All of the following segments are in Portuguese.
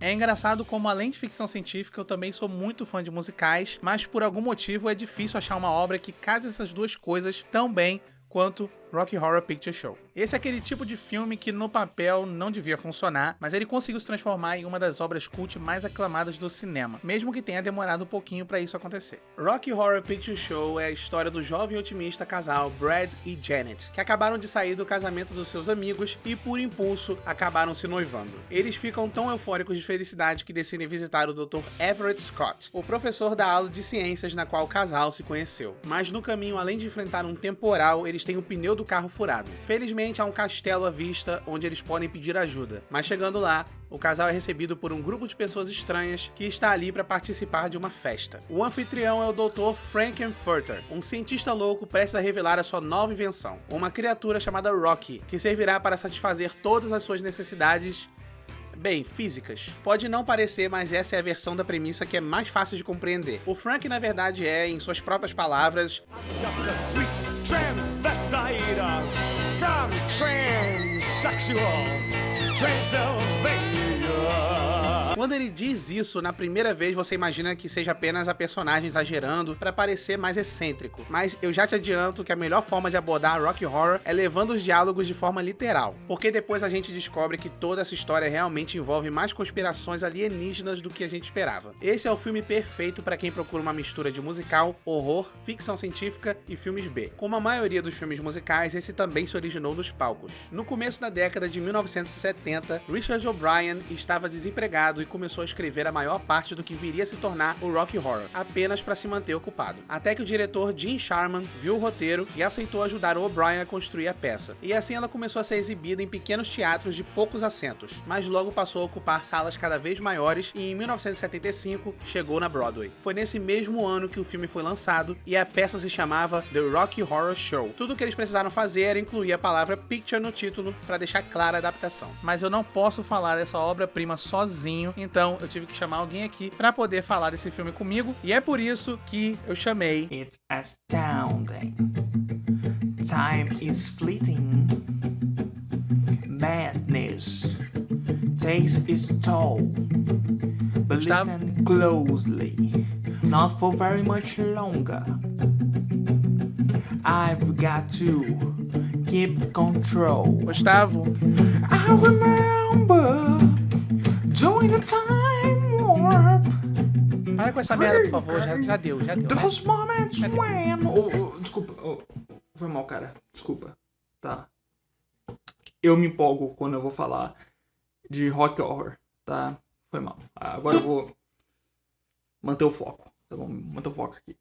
É engraçado como, além de ficção científica, eu também sou muito fã de musicais, mas por algum motivo é difícil achar uma obra que case essas duas coisas tão bem quanto Rocky Horror Picture Show. Esse é aquele tipo de filme que no papel não devia funcionar, mas ele conseguiu se transformar em uma das obras cult mais aclamadas do cinema, mesmo que tenha demorado um pouquinho para isso acontecer. Rocky Horror Picture Show é a história do jovem e otimista casal Brad e Janet, que acabaram de sair do casamento dos seus amigos e, por impulso, acabaram se noivando. Eles ficam tão eufóricos de felicidade que decidem visitar o Dr. Everett Scott, o professor da aula de ciências na qual o casal se conheceu. Mas no caminho, além de enfrentar um temporal, eles têm o pneu do carro furado. Felizmente, há um castelo à vista onde eles podem pedir ajuda, mas chegando lá, o casal é recebido por um grupo de pessoas estranhas que está ali para participar de uma festa. O anfitrião é o Dr. Frankenfurter, um cientista louco prestes a revelar a sua nova invenção, uma criatura chamada Rocky, que servirá para satisfazer todas as suas necessidades, bem, físicas. Pode não parecer, mas essa é a versão da premissa que é mais fácil de compreender. O Frank, na verdade, é, em suas próprias palavras, Just a sweet transvestite from transsexual Transylvania. Quando ele diz isso, na primeira vez você imagina que seja apenas a personagem exagerando para parecer mais excêntrico. Mas eu já te adianto que a melhor forma de abordar Rocky Horror é levando os diálogos de forma literal. Porque depois a gente descobre que toda essa história realmente envolve mais conspirações alienígenas do que a gente esperava. Esse é o filme perfeito para quem procura uma mistura de musical, horror, ficção científica e filmes B. Como a maioria dos filmes musicais, esse também se originou nos palcos. No começo da década de 1970, Richard O'Brien estava desempregado e começou a escrever a maior parte do que viria a se tornar o Rocky Horror, apenas para se manter ocupado. Até que o diretor Gene Sharman viu o roteiro e aceitou ajudar o O'Brien a construir a peça. E assim ela começou a ser exibida em pequenos teatros de poucos assentos, mas logo passou a ocupar salas cada vez maiores e em 1975 chegou na Broadway. Foi nesse mesmo ano que o filme foi lançado e a peça se chamava The Rocky Horror Show. Tudo o que eles precisaram fazer era incluir a palavra picture no título para deixar clara a adaptação. Mas eu não posso falar dessa obra-prima sozinho, então eu tive que chamar alguém aqui para poder falar desse filme comigo, e é por isso que eu chamei It's astounding. Time is fleeting. Madness takes its toll. But Gustavo? listen closely. Not for very much longer. I've got to keep control. Gustavo. I remember during the time warp. Para com essa merda, por favor, já deu. Those moments when... Desculpa, foi mal, cara. Desculpa, tá? Eu me empolgo quando eu vou falar de Rocky Horror, tá? Foi mal. Agora eu vou manter o foco, tá bom? Manter o foco aqui.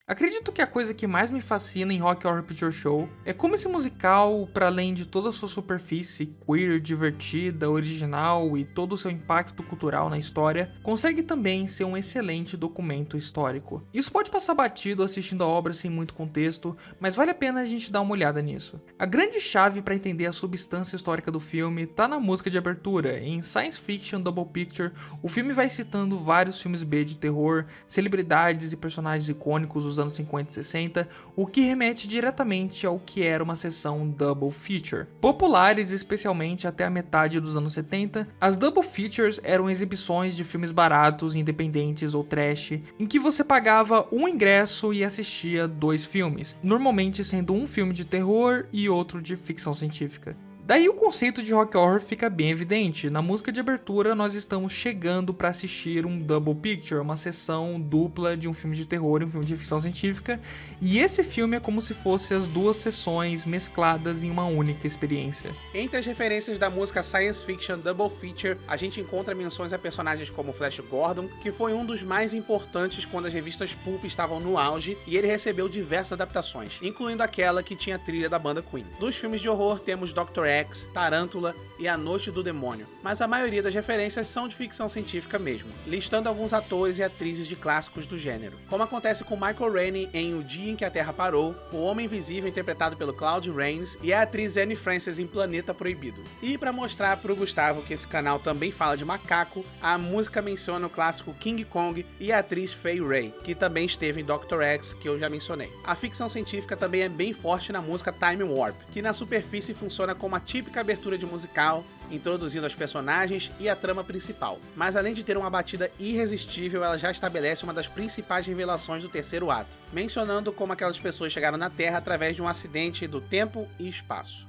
Acredito que a coisa que mais me fascina em Rocky Horror Picture Show é como esse musical, para além de toda a sua superfície queer, divertida, original e todo o seu impacto cultural na história, consegue também ser um excelente documento histórico. Isso pode passar batido assistindo a obra sem muito contexto, mas vale a pena a gente dar uma olhada nisso. A grande chave para entender a substância histórica do filme tá na música de abertura. Em Science Fiction Double Picture, o filme vai citando vários filmes B de terror, celebridades e personagens icônicos dos anos 50 e 60, o que remete diretamente ao que era uma sessão Double Feature. Populares especialmente até a metade dos anos 70, as Double Features eram exibições de filmes baratos, independentes ou trash, em que você pagava um ingresso e assistia 2 filmes, normalmente sendo um filme de terror e outro de ficção científica. Daí o conceito de Rocky Horror fica bem evidente. Na música de abertura nós estamos chegando para assistir um double picture, uma sessão dupla de um filme de terror e um filme de ficção científica, e esse filme é como se fosse as duas sessões mescladas em uma única experiência. Entre as referências da música Science Fiction Double Feature, a gente encontra menções a personagens como Flash Gordon, que foi um dos mais importantes quando as revistas pulp estavam no auge, e ele recebeu diversas adaptações, incluindo aquela que tinha a trilha da banda Queen. Dos filmes de horror temos Dr. X, Tarântula e A Noite do Demônio, mas a maioria das referências são de ficção científica mesmo, listando alguns atores e atrizes de clássicos do gênero, como acontece com Michael Rainey em O Dia em que a Terra Parou, o Homem Invisível interpretado pelo Claude Rains e a atriz Anne Francis em Planeta Proibido. E para mostrar pro Gustavo que esse canal também fala de macaco, a música menciona o clássico King Kong e a atriz Fay Wray, que também esteve em Dr. X, que eu já mencionei. A ficção científica também é bem forte na música Time Warp, que na superfície funciona como a típica abertura de musical, introduzindo os personagens e a trama principal. Mas além de ter uma batida irresistível, ela já estabelece uma das principais revelações do terceiro ato, mencionando como aquelas pessoas chegaram na Terra através de um acidente do tempo e espaço.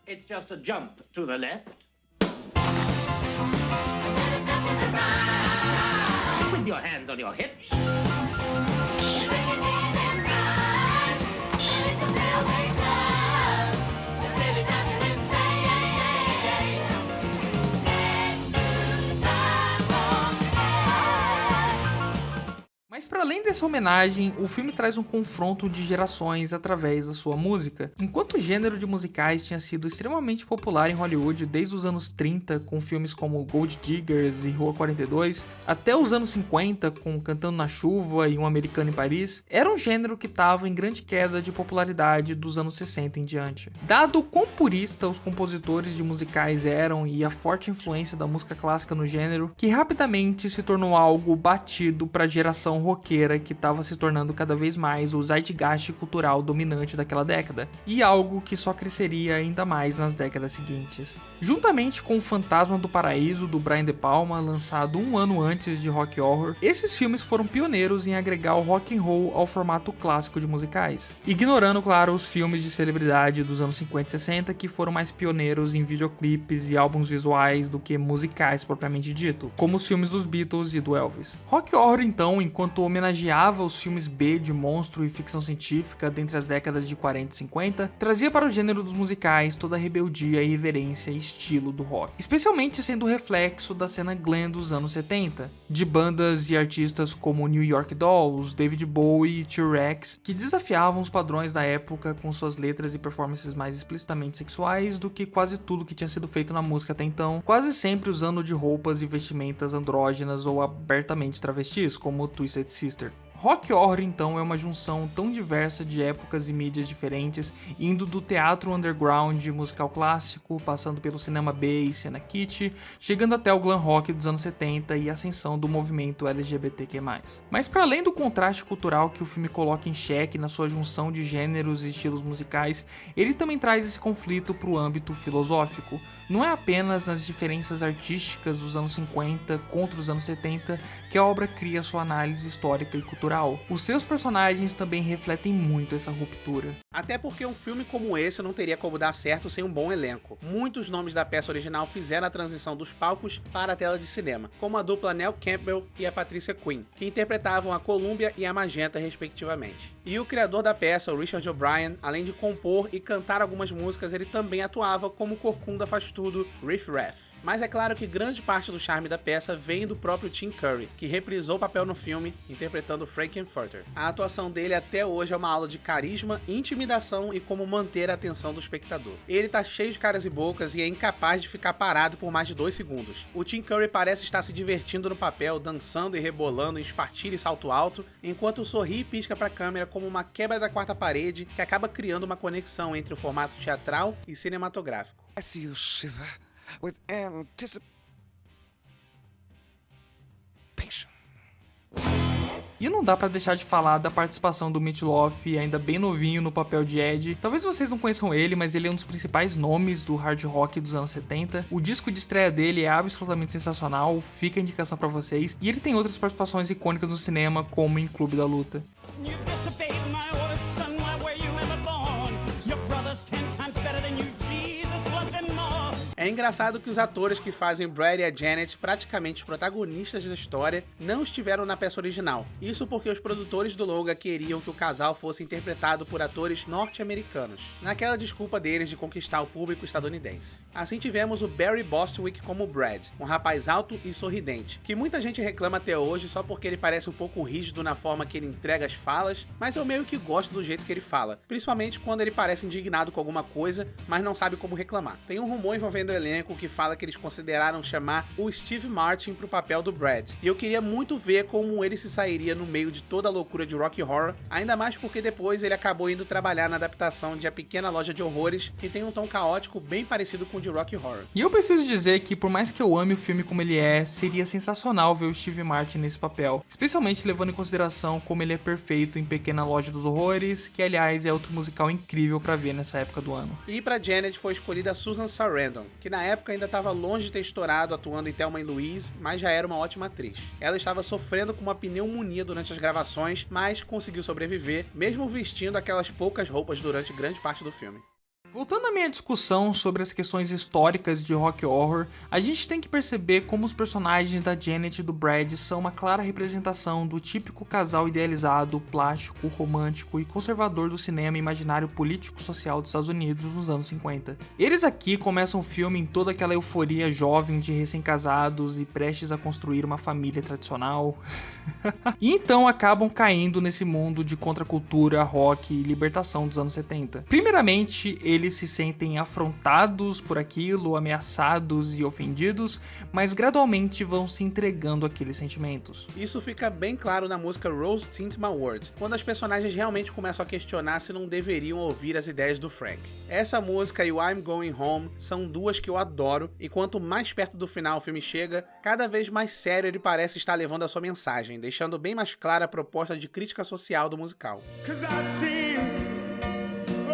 It's just a jump to the left. With your hands on your hips. Mas para além dessa homenagem, o filme traz um confronto de gerações através da sua música. Enquanto o gênero de musicais tinha sido extremamente popular em Hollywood desde os anos 30, com filmes como Gold Diggers e Rua 42, até os anos 50, com Cantando na Chuva e Um Americano em Paris, era um gênero que estava em grande queda de popularidade dos anos 60 em diante. Dado o quão purista os compositores de musicais eram e a forte influência da música clássica no gênero, que rapidamente se tornou algo batido para a geração roqueira que estava se tornando cada vez mais o zeitgeist cultural dominante daquela década, e algo que só cresceria ainda mais nas décadas seguintes. Juntamente com O Fantasma do Paraíso, do Brian De Palma, lançado um ano antes de Rocky Horror, esses filmes foram pioneiros em agregar o rock and roll ao formato clássico de musicais, ignorando, claro, os filmes de celebridade dos anos 50 e 60 que foram mais pioneiros em videoclipes e álbuns visuais do que musicais propriamente dito, como os filmes dos Beatles e do Elvis. Rocky Horror, então, enquanto homenageava os filmes B de monstro e ficção científica dentre as décadas de 40 e 50, trazia para o gênero dos musicais toda a rebeldia, irreverência e estilo do rock, especialmente sendo reflexo da cena glam dos anos 70, de bandas e artistas como New York Dolls, David Bowie e T-Rex, que desafiavam os padrões da época com suas letras e performances mais explicitamente sexuais do que quase tudo que tinha sido feito na música até então, quase sempre usando de roupas e vestimentas andrógenas ou abertamente travestis, como Twisted Sister. Rock Horror, então, é uma junção tão diversa de épocas e mídias diferentes, indo do teatro underground e musical clássico, passando pelo cinema B e cena kitsch, chegando até o glam rock dos anos 70 e a ascensão do movimento LGBTQ+. Mas para além do contraste cultural que o filme coloca em xeque na sua junção de gêneros e estilos musicais, ele também traz esse conflito para o âmbito filosófico. Não é apenas nas diferenças artísticas dos anos 50 contra os anos 70 que a obra cria sua análise histórica e cultural. Os seus personagens também refletem muito essa ruptura. Até porque um filme como esse não teria como dar certo sem um bom elenco. Muitos nomes da peça original fizeram a transição dos palcos para a tela de cinema, como a dupla Nell Campbell e a Patricia Quinn, que interpretavam a Columbia e a Magenta respectivamente. E o criador da peça, o Richard O'Brien, além de compor e cantar algumas músicas, ele também atuava como Corcunda Faz Tudo, Riff Raff. Mas é claro que grande parte do charme da peça vem do próprio Tim Curry, que reprisou o papel no filme, interpretando Frank-N-Furter. A atuação dele até hoje é uma aula de carisma, intimidação e como manter a atenção do espectador. Ele tá cheio de caras e bocas e é incapaz de ficar parado por mais de 2 segundos. O Tim Curry parece estar se divertindo no papel, dançando e rebolando em espartilho e salto alto, enquanto sorri e pisca pra câmera como uma quebra da quarta parede que acaba criando uma conexão entre o formato teatral e cinematográfico. I see you shiver with anticipation. E não dá pra deixar de falar da participação do Meat Loaf, ainda bem novinho no papel de Ed. Talvez vocês não conheçam ele, mas ele é um dos principais nomes do hard rock dos anos 70. O disco de estreia dele é absolutamente sensacional, fica a indicação pra vocês. E ele tem outras participações icônicas no cinema, como em Clube da Luta. É engraçado que os atores que fazem Brad e a Janet, praticamente os protagonistas da história, não estiveram na peça original. Isso porque os produtores do longa queriam que o casal fosse interpretado por atores norte-americanos, naquela desculpa deles de conquistar o público estadunidense. Assim tivemos o Barry Bostwick como Brad, um rapaz alto e sorridente, que muita gente reclama até hoje só porque ele parece um pouco rígido na forma que ele entrega as falas, mas eu meio que gosto do jeito que ele fala, principalmente quando ele parece indignado com alguma coisa, mas não sabe como reclamar. Tem um rumor envolvendo do elenco que fala que eles consideraram chamar o Steve Martin pro papel do Brad, e eu queria muito ver como ele se sairia no meio de toda a loucura de Rocky Horror, ainda mais porque depois ele acabou indo trabalhar na adaptação de A Pequena Loja de Horrores, que tem um tom caótico bem parecido com o de Rocky Horror. E eu preciso dizer que, por mais que eu ame o filme como ele é, seria sensacional ver o Steve Martin nesse papel, especialmente levando em consideração como ele é perfeito em Pequena Loja dos Horrores, que aliás é outro musical incrível pra ver nessa época do ano. E pra Janet foi escolhida Susan Sarandon, que que na época ainda estava longe de ter estourado atuando em Thelma e Louise, mas já era uma ótima atriz. Ela estava sofrendo com uma pneumonia durante as gravações, mas conseguiu sobreviver, mesmo vestindo aquelas poucas roupas durante grande parte do filme. Voltando à minha discussão sobre as questões históricas de Rock Horror, a gente tem que perceber como os personagens da Janet e do Brad são uma clara representação do típico casal idealizado, plástico, romântico e conservador do cinema imaginário político-social dos Estados Unidos nos anos 50. Eles aqui começam o filme em toda aquela euforia jovem de recém-casados e prestes a construir uma família tradicional. E então acabam caindo nesse mundo de contracultura, rock e libertação dos anos 70. Primeiramente, eles se sentem afrontados por aquilo, ameaçados e ofendidos, mas gradualmente vão se entregando àqueles sentimentos. Isso fica bem claro na música Rose Tint My World, quando as personagens realmente começam a questionar se não deveriam ouvir as ideias do Frank. Essa música e o I'm Going Home são duas que eu adoro, e quanto mais perto do final o filme chega, cada vez mais sério ele parece estar levando a sua mensagem, deixando bem mais clara a proposta de crítica social do musical. 'Cause I've seen blue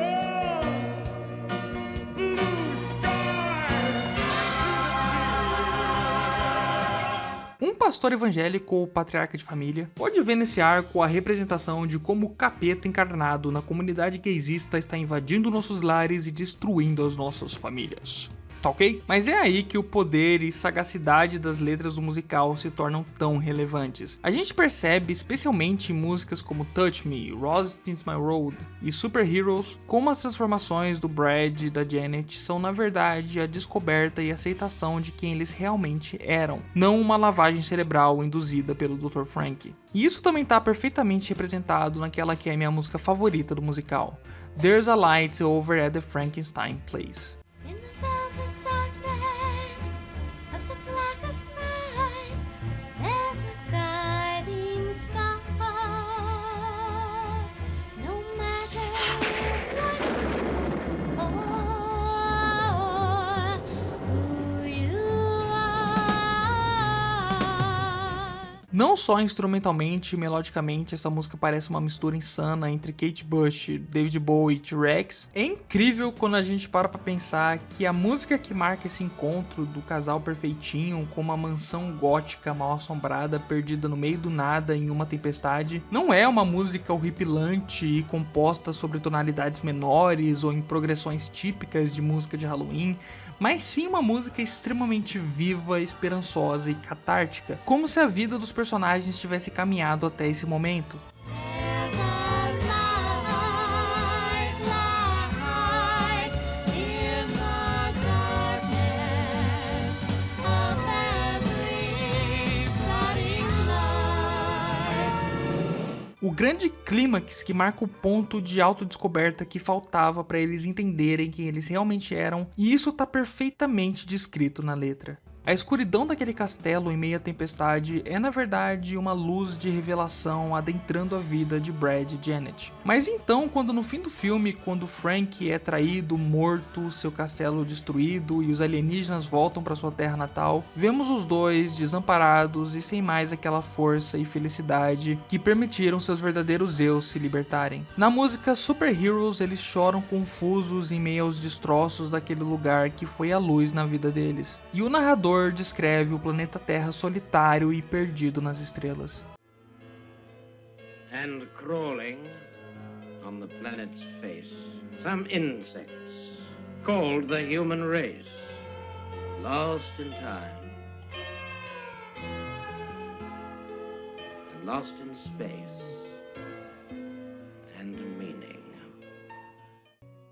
Um pastor evangélico ou patriarca de família pode ver nesse arco a representação de como o capeta encarnado na comunidade gaysista está invadindo nossos lares e destruindo as nossas famílias. Tá ok? Mas é aí que o poder e sagacidade das letras do musical se tornam tão relevantes. A gente percebe, especialmente em músicas como Touch Me, Rose Tints My Road e Super Heroes, como as transformações do Brad e da Janet são na verdade a descoberta e aceitação de quem eles realmente eram, não uma lavagem cerebral induzida pelo Dr. Frank. E isso também tá perfeitamente representado naquela que é a minha música favorita do musical, There's a Light Over at the Frankenstein Place. In the velvet darkness of the blackest night, there's a guiding star. No matter what or who you are. Não só instrumentalmente e melodicamente, essa música parece uma mistura insana entre Kate Bush, David Bowie e T-Rex. É incrível quando a gente para pra pensar que a música que marca esse encontro do casal perfeitinho com uma mansão gótica mal assombrada perdida no meio do nada em uma tempestade não é uma música horripilante e composta sobre tonalidades menores ou em progressões típicas de música de Halloween, mas sim uma música extremamente viva, esperançosa e catártica, como se a vida dos personagens tivesse caminhado até esse momento. There's a light in the darkness of everybody's life. O grande clímax que marca o ponto de autodescoberta que faltava para eles entenderem quem eles realmente eram, e isso tá perfeitamente descrito na letra. A escuridão daquele castelo em meio à tempestade é na verdade uma luz de revelação adentrando a vida de Brad e Janet. Mas então, quando no fim do filme, quando Frank é traído, morto, seu castelo destruído e os alienígenas voltam para sua terra natal, vemos os dois desamparados e sem mais aquela força e felicidade que permitiram seus verdadeiros eus se libertarem. Na música Super Heroes, eles choram confusos em meio aos destroços daquele lugar que foi a luz na vida deles. E o narrador descreve o planeta Terra solitário e perdido nas estrelas. And crawling on the planet's face, some insects called the human race, lost in time and lost in space and meaning.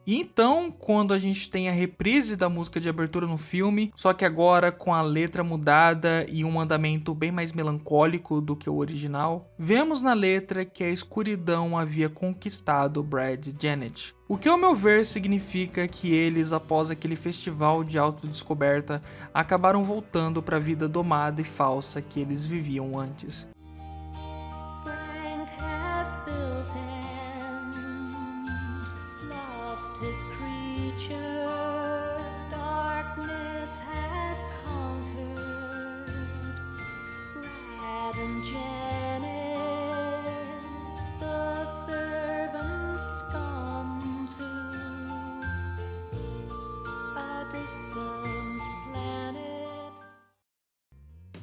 E então, quando a gente tem a reprise da música de abertura no filme, só que agora com a letra mudada e um andamento bem mais melancólico do que o original, vemos na letra que a escuridão havia conquistado Brad e Janet. O que ao meu ver significa que eles, após aquele festival de autodescoberta, acabaram voltando para a vida domada e falsa que eles viviam antes. Frank has built and lost his creature. Darkness has conquered Brad and Janet. The servants come to a distant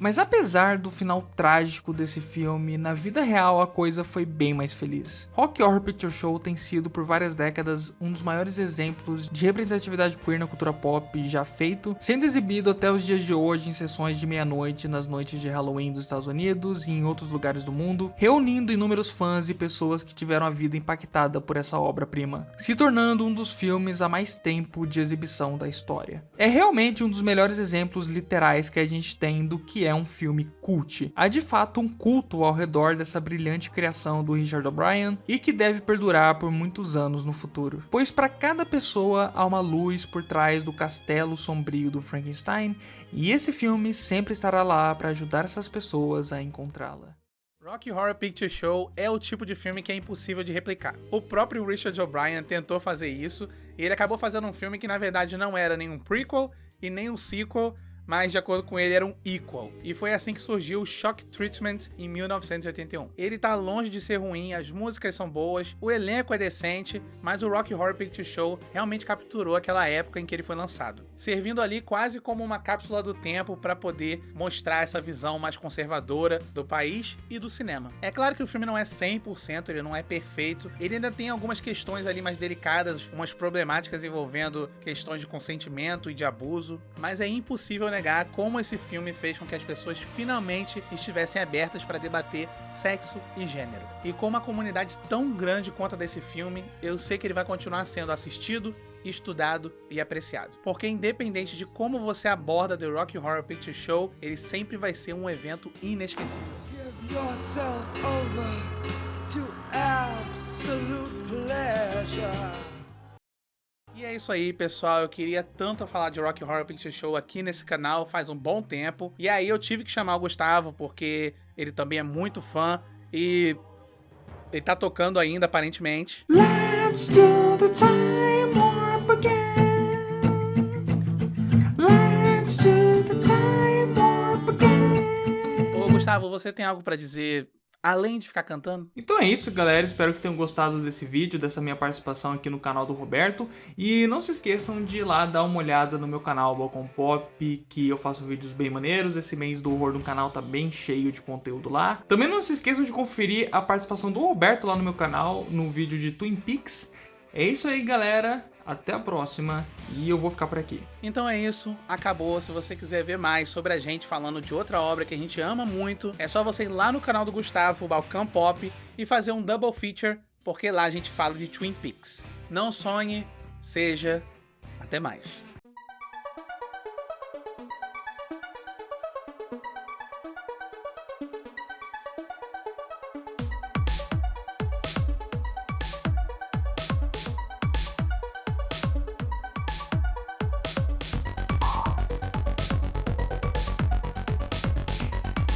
Mas apesar do final trágico desse filme, na vida real a coisa foi bem mais feliz. Rocky Horror Picture Show tem sido por várias décadas um dos maiores exemplos de representatividade queer na cultura pop já feito, sendo exibido até os dias de hoje em sessões de meia-noite nas noites de Halloween dos Estados Unidos e em outros lugares do mundo, reunindo inúmeros fãs e pessoas que tiveram a vida impactada por essa obra-prima, se tornando um dos filmes há mais tempo de exibição da história. É realmente um dos melhores exemplos literais que a gente tem do que é um filme cult. Há de fato um culto ao redor dessa brilhante criação do Richard O'Brien e que deve perdurar por muitos anos no futuro. Pois para cada pessoa há uma luz por trás do castelo sombrio do Frankenstein e esse filme sempre estará lá para ajudar essas pessoas a encontrá-la. Rocky Horror Picture Show é o tipo de filme que é impossível de replicar. O próprio Richard O'Brien tentou fazer isso e ele acabou fazendo um filme que na verdade não era nem um prequel e nem um sequel, mas de acordo com ele era um equal. E foi assim que surgiu o Shock Treatment em 1981. Ele tá longe de ser ruim, as músicas são boas, o elenco é decente, mas o Rocky Horror Picture Show realmente capturou aquela época em que ele foi lançado, servindo ali quase como uma cápsula do tempo para poder mostrar essa visão mais conservadora do país e do cinema. É claro que o filme não é 100%, ele não é perfeito, ele ainda tem algumas questões ali mais delicadas, umas problemáticas envolvendo questões de consentimento e de abuso, mas é impossível negar como esse filme fez com que as pessoas finalmente estivessem abertas para debater sexo e gênero. E com uma comunidade tão grande quanto a desse filme, eu sei que ele vai continuar sendo assistido, estudado e apreciado. Porque independente de como você aborda The Rocky Horror Picture Show, ele sempre vai ser um evento inesquecível. Give yourself over to absolute pleasure. E é isso aí, pessoal. Eu queria tanto falar de Rocky Horror Picture Show aqui nesse canal faz um bom tempo. E aí eu tive que chamar o Gustavo, porque ele também é muito fã e ele tá tocando ainda, aparentemente. Let's do the time warp again. Let's do the time warp again. Ô, Gustavo, você tem algo pra dizer além de ficar cantando? Então é isso, galera. Espero que tenham gostado desse vídeo, dessa minha participação aqui no canal do Roberto. E não se esqueçam de ir lá dar uma olhada no meu canal Balcão Pop, que eu faço vídeos bem maneiros. Esse mês do horror no canal tá bem cheio de conteúdo lá. Também não se esqueçam de conferir a participação do Roberto lá no meu canal, no vídeo de Twin Peaks. É isso aí, galera. Até a próxima e eu vou ficar por aqui. Então é isso, acabou. Se você quiser ver mais sobre a gente falando de outra obra que a gente ama muito, é só você ir lá no canal do Gustavo, Balcão Pop, e fazer um double feature, porque lá a gente fala de Twin Peaks. Não sonhe, seja. Até mais.